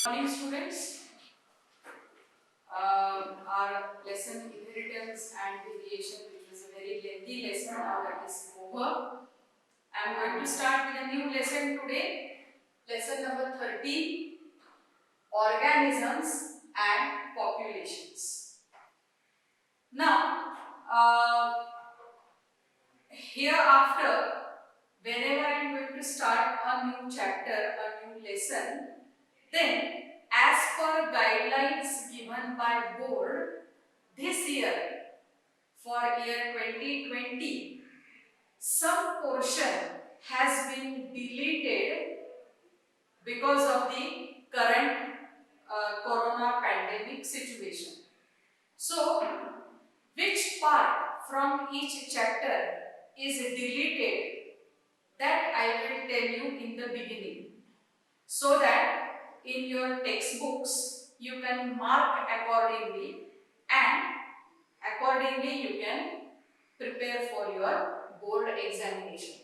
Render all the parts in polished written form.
Morning students, our lesson inheritance and variation, which was a very lengthy lesson, now that is over. I am going to start with a new lesson today, lesson number 13, organisms and populations. Now, hereafter, whenever I am going to start a new chapter, a new lesson, then as per guidelines given by board, this year, for year 2020, some portion has been deleted because of the current corona pandemic situation. So, which part from each chapter is deleted, that I will tell you in the beginning, so that in your textbooks you can mark accordingly, and accordingly you can prepare for your board examination.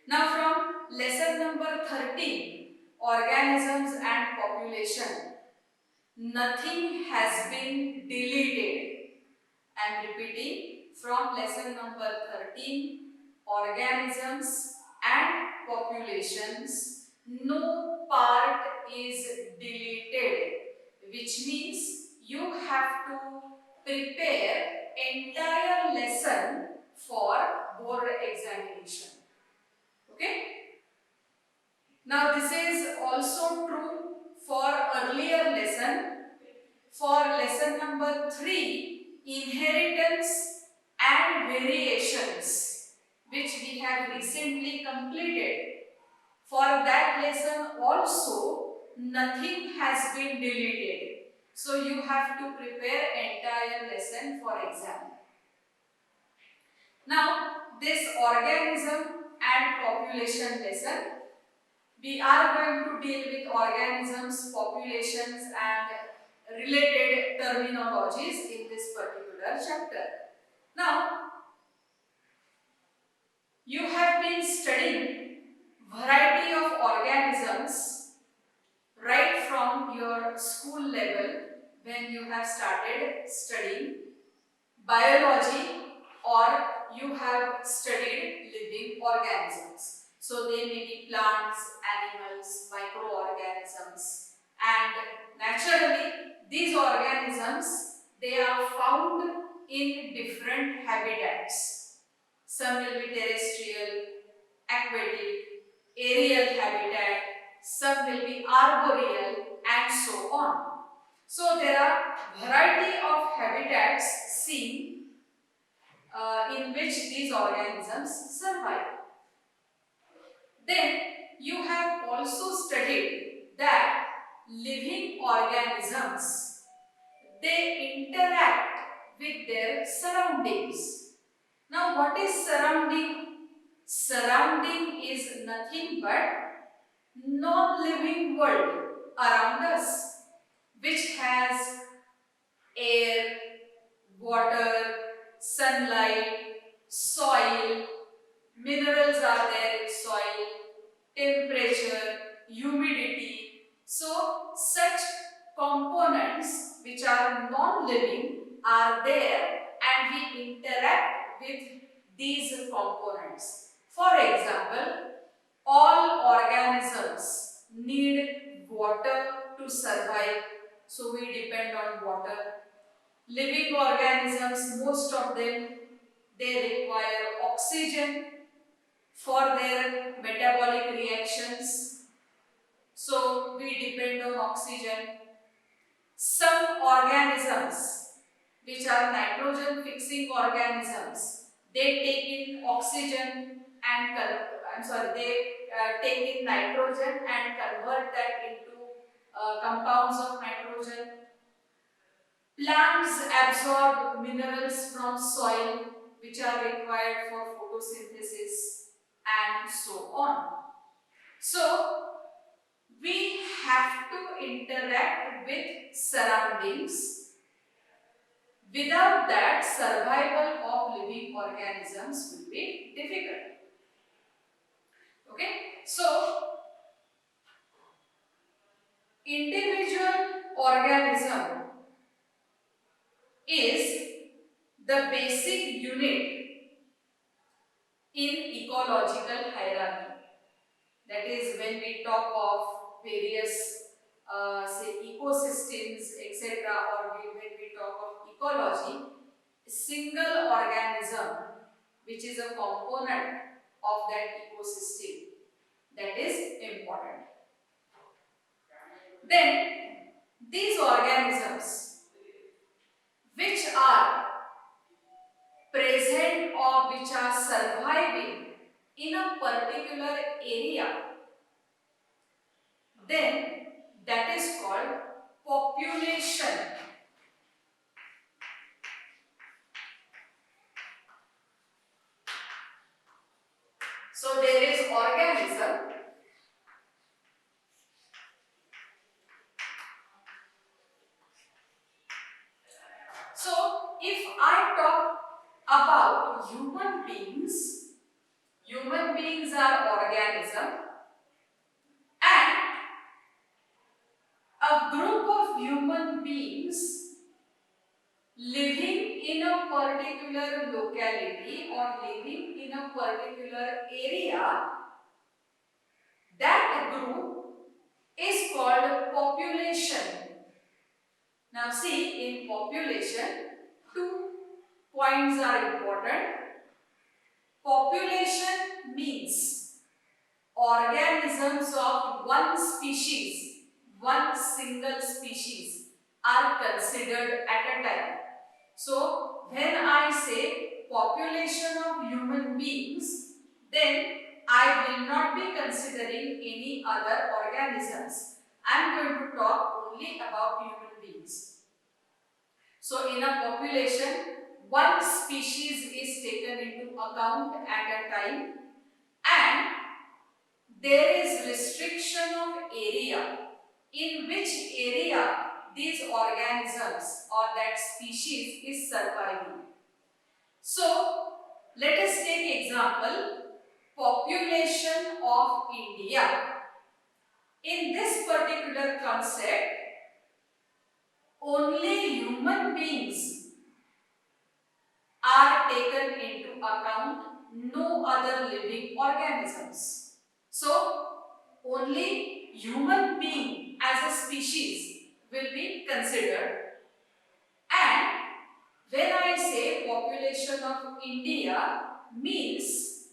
Now from lesson number 13, organisms and population, nothing has been deleted. I am repeating, from lesson number 13, organisms and populations, no part is deleted, which means you have to prepare entire lesson for board examination. Okay? Now this is also true for earlier lesson. For lesson number 3, inheritance and variations, which we have recently completed. For that lesson also, nothing has been deleted. So you have to prepare entire lesson for exam. Now, this organism and population lesson, we are going to deal with organisms, populations and related terminologies in this particular chapter. Now, you have been studying variety of organisms right from your school level when you have started studying biology, or you have studied living organisms. So they may be plants, animals, microorganisms, and naturally these organisms, they are found in different habitats. Some will be terrestrial, aquatic, aerial habitat, some will be arboreal, and so on. So there are variety of habitats seen in which these organisms survive. Then you have also studied that living organisms, they interact with their surroundings. Now what is surrounding? Surrounding is nothing but non-living world around us, which has air, water, sunlight, soil, minerals are there in soil, temperature, humidity. So such components which are non-living are there, and we interact with these components. For example, all organisms need water to survive, so we depend on water. Living organisms, most of them, they require oxygen for their metabolic reactions, so we depend on oxygen. Some organisms, which are nitrogen fixing organisms, they take in oxygen and they take in nitrogen and convert that into compounds of nitrogen. Plants absorb minerals from soil which are required for photosynthesis and so on. So, we have to interact with surroundings. Without that, survival of living organisms will be difficult. Okay? So, unit in ecological hierarchy. That is, when we talk of various say ecosystems, etc., or when we talk of ecology, a single organism which is a component of that ecosystem, that is important. Then these organisms which are present or which are surviving in a particular area, then that is called population. So there is organism. So if I talk about human beings are organism, and a group of human beings living in a particular locality or living in a particular area, that group is called population. Now see, in population, two points are important. Population means organisms of one species, one single species are considered at a time. So when I say population of human beings, then I will not be considering any other organisms. I am going to talk only about human beings. So in a population, one species is taken into account at a time, and there is restriction of area, in which area these organisms or that species is surviving. So let us take example, population of India. In this particular concept, only human beings are taken into account, no other living organisms. So only human being as a species will be considered, and when I say population of India, means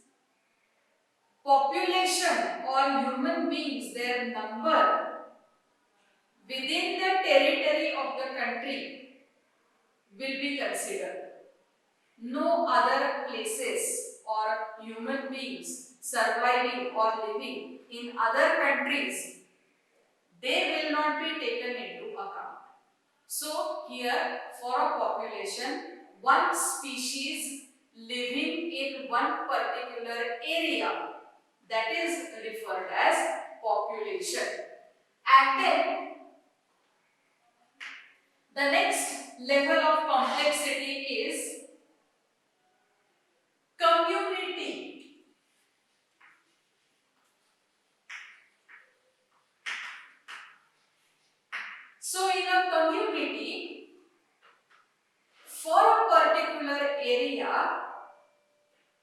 population or human beings, their number within the territory of the country will be considered. No other places or human beings surviving or living in other countries, they will not be taken into account. So here, for a population, one species living in one particular area, that is referred as population. And then the next level of complexity is community. So in a community, for a particular area,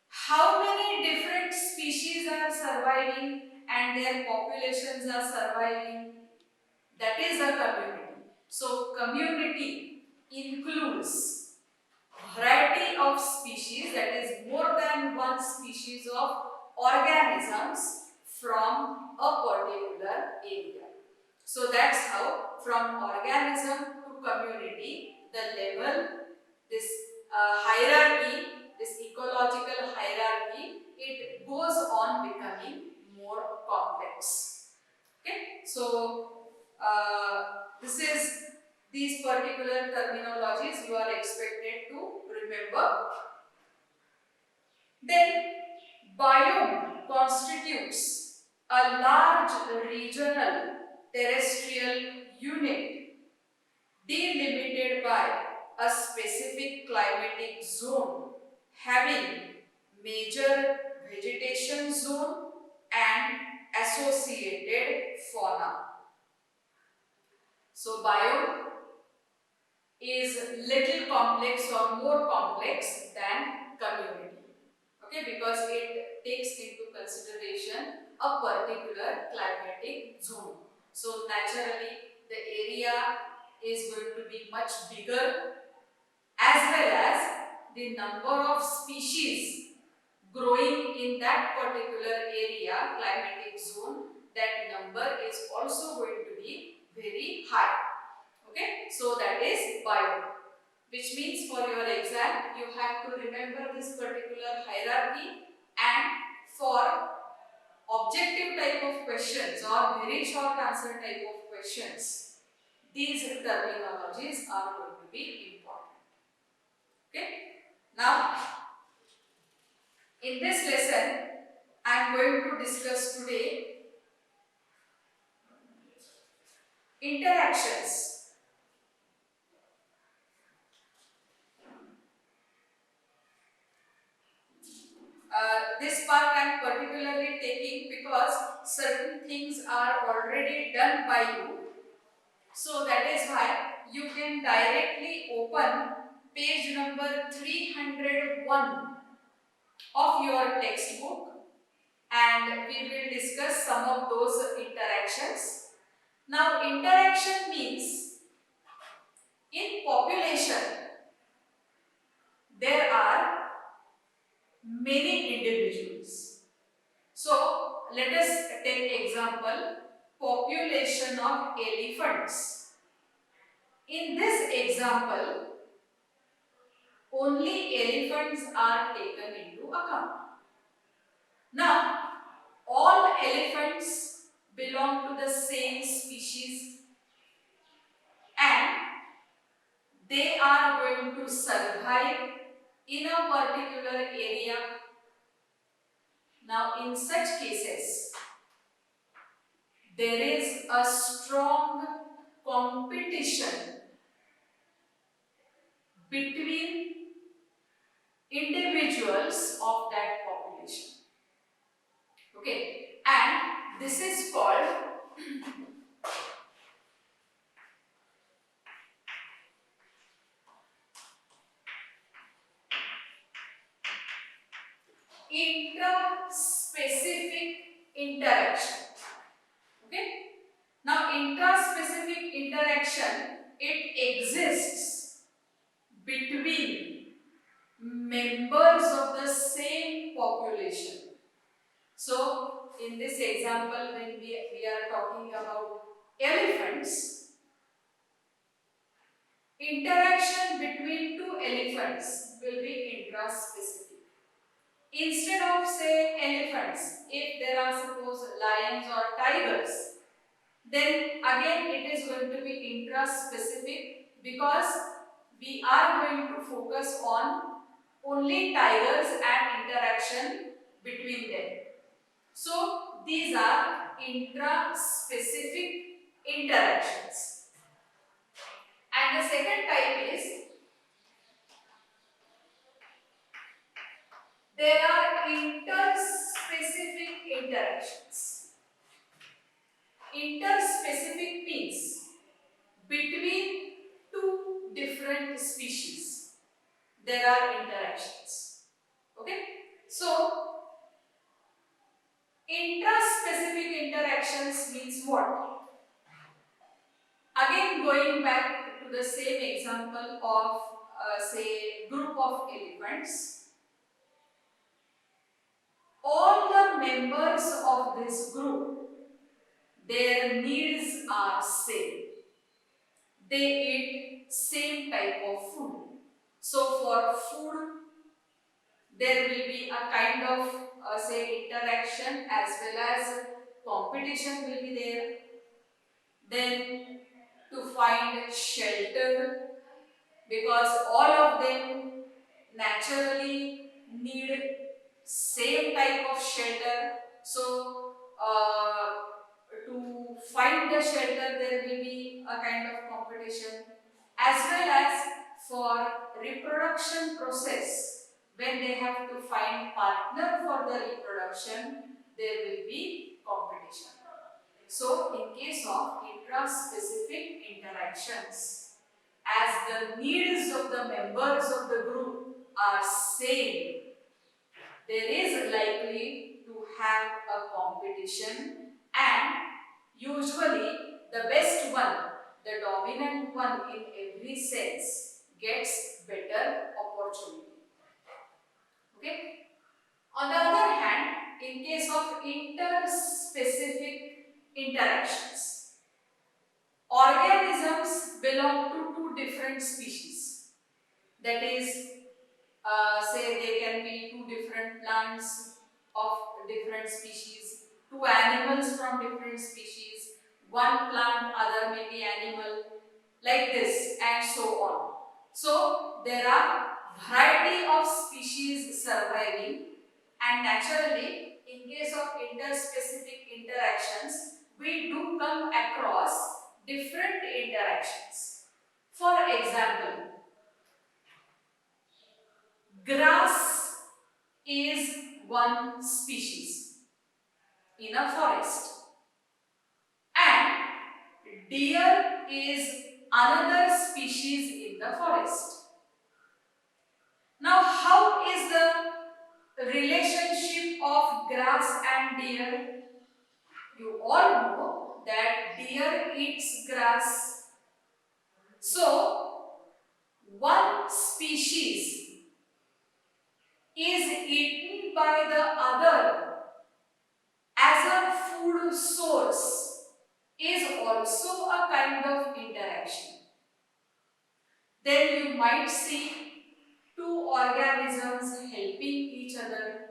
how many different species are surviving and their populations are surviving, that is a community. So community includes variety of species, that is more than one species of organisms from a particular area. So that's how from organism to community, the level, this hierarchy, this ecological hierarchy, it goes on becoming more complex. Okay, so this is these particular terminologies you are expected to remember. Then biome constitutes a large regional terrestrial unit delimited by a specific climatic zone having major vegetation zone and associated fauna. So biome is little complex or more complex than community. Okay, because it takes into consideration a particular climatic zone. So naturally the area is going to be much bigger, as well as the number of species growing in that particular area, climatic zone, that number is also going to be very high. Okay, so that is bio, which means for your exam you have to remember this particular hierarchy, and for objective type of questions or very short answer type of questions, these terminologies are going to be important. Okay, now in this lesson I am going to discuss today interactions. This part I am particularly taking because certain things are already done by you. So that is why you can directly open page number 301 of your textbook, and we will discuss some of those interactions. Now, interaction means in population there are many individuals. So, let us take example population of elephants. In this example, only elephants are taken into account. Now, all elephants belong to the same species and they are going to survive in a particular area. Now, in such cases, there is a strong competition between individuals of that population. Okay, and this is called intraspecific interaction. Okay, now intraspecific interaction, it exists between members of the same population. So, in this example, when we are talking about elephants, interaction between two elephants will be intraspecific. Instead of say elephants, if there are suppose lions or tigers, then again it is going to be intraspecific because we are going to focus on only tigers and interaction between them. So these are intraspecific interactions. And the second type is there are interspecific interactions. Interspecific means between two different species there are interactions. Okay? So intraspecific interactions means what? Again, going back to the same example of say group of elephants, all the members of this group, their needs are same. They eat same type of food. So for food, there will be a kind of say interaction as well as competition will be there. Then to find shelter, because all of them naturally need same type of shelter. So to find the shelter there will be a kind of competition, as well as for reproduction process, when they have to find partner for the reproduction there will be competition. So in case of intraspecific interactions, as the needs of the members of the group are same, there is likely to have a competition, and usually the best one, the dominant one in every sense, gets better opportunity. Okay? On the other hand, in case of interspecific interactions, organisms belong to two different species. That is, say they can be two different plants of different species, two animals from different species, one plant, other may be animal, like this, and so on. So there are variety of species surviving, and naturally in case of interspecific interactions we do come across different interactions. For example, grass is one species in a forest and deer is another species in the forest. Now, how is the relationship of grass and deer? You all know that deer eats grass. So, one species is eaten by the other as a food source is also a kind of interaction. Then you might see two organisms helping each other,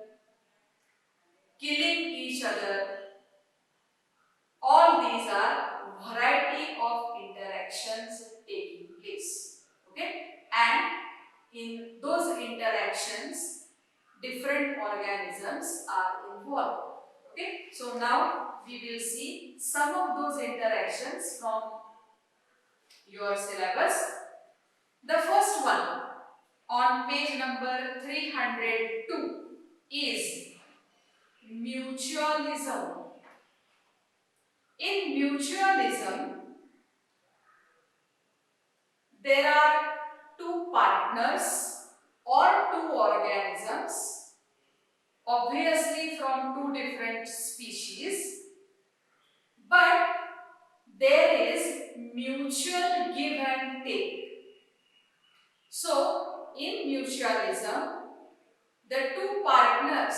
killing each other. All these are variety of interactions taking place. Okay? And in those interactions, different organisms are involved. Okay? So now we will see some of those interactions from your syllabus. The first one on page number 302 is mutualism. In mutualism, there are two partners or two organisms, obviously from two different species, but there is mutual give and take. So, in mutualism, the two partners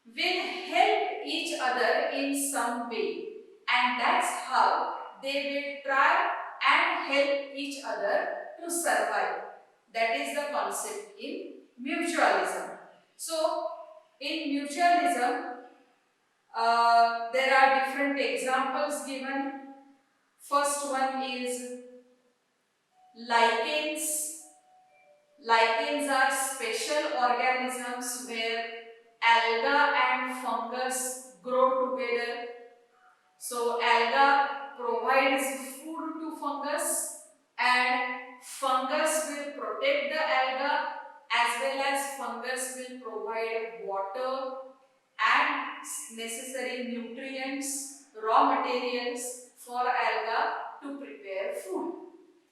will help each other in some way, and that's how they will try and help each other to survive. That is the concept in mutualism. So, in mutualism, there are different examples given. First one is lichens. Lichens are special organisms where alga and fungus grow together. So alga provides food to fungus and fungus will protect the alga, as well as fungus will provide water and necessary nutrients, raw materials for alga to prepare food.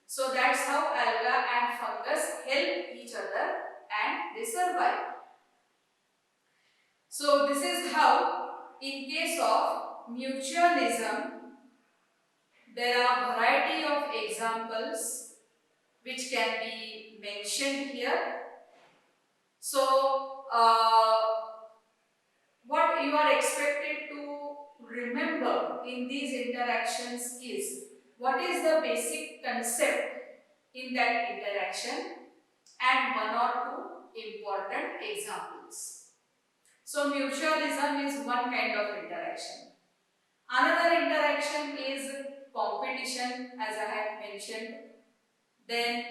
So that's how alga and fungus help each other and they survive. So this is how, in case of mutualism, there are variety of examples which can be mentioned here. So what you are expected to remember in these interactions is what is the basic concept in that interaction and one or two important examples. So mutualism is one kind of interaction. Another interaction is competition, as I have mentioned. Then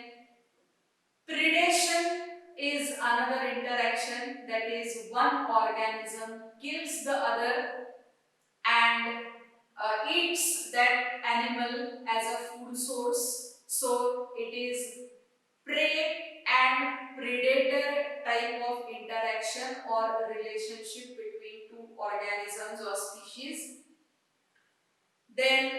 predation is another interaction, that is one organism kills the other and eats that animal as a food source. So it is prey and predator type of interaction or relationship between two organisms or species. Then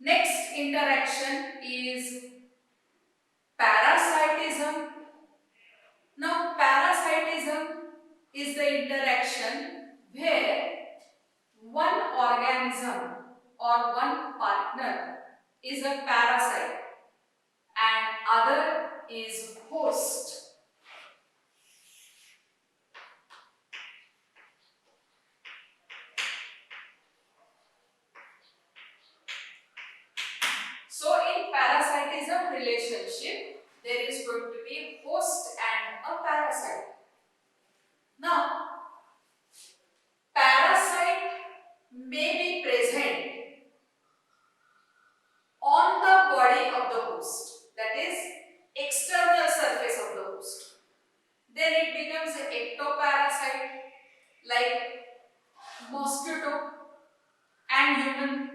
next interaction is interaction where one organism or one partner is a parasite and other is host. So in parasitism relationship, there is going to be host and a parasite. Now, parasite may be present on the body of the host, that is external surface of the host. Then it becomes an ectoparasite like mosquito and human.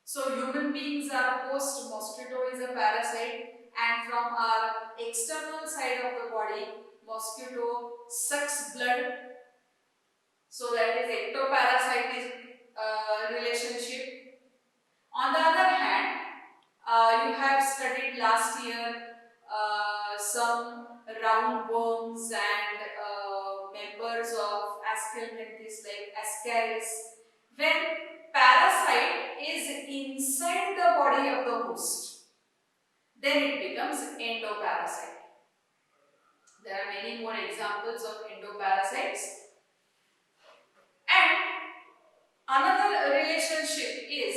So human beings are host, mosquito is a parasite, and from our external side of the body, mosquito sucks blood. So that is ectoparasite relationship. On the other hand, you have studied last year some roundworms and members of Ascalmenthes like Ascaris. When parasite is inside the body of the host, then it becomes endoparasite. There are many more examples of endoparasites. And another relationship is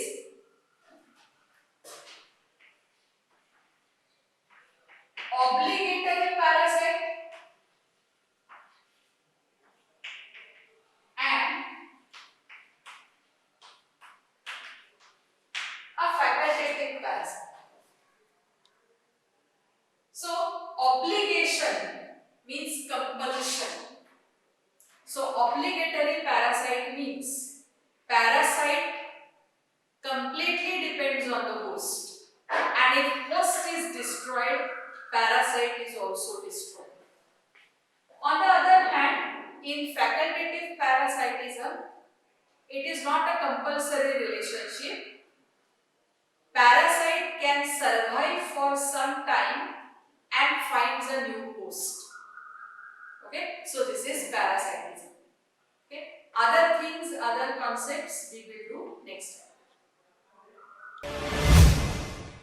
obligatory parasite and a facultative parasite. So, obligation means compulsion. So, obligatory parasite means parasite completely depends on the host, and if host is destroyed, parasite is also destroyed. On the other hand, in facultative parasitism, it is not a compulsory relationship. Parasite can survive for some time and finds a new host. Okay, so this is parasitism. Okay, other things, other concepts we will do next time.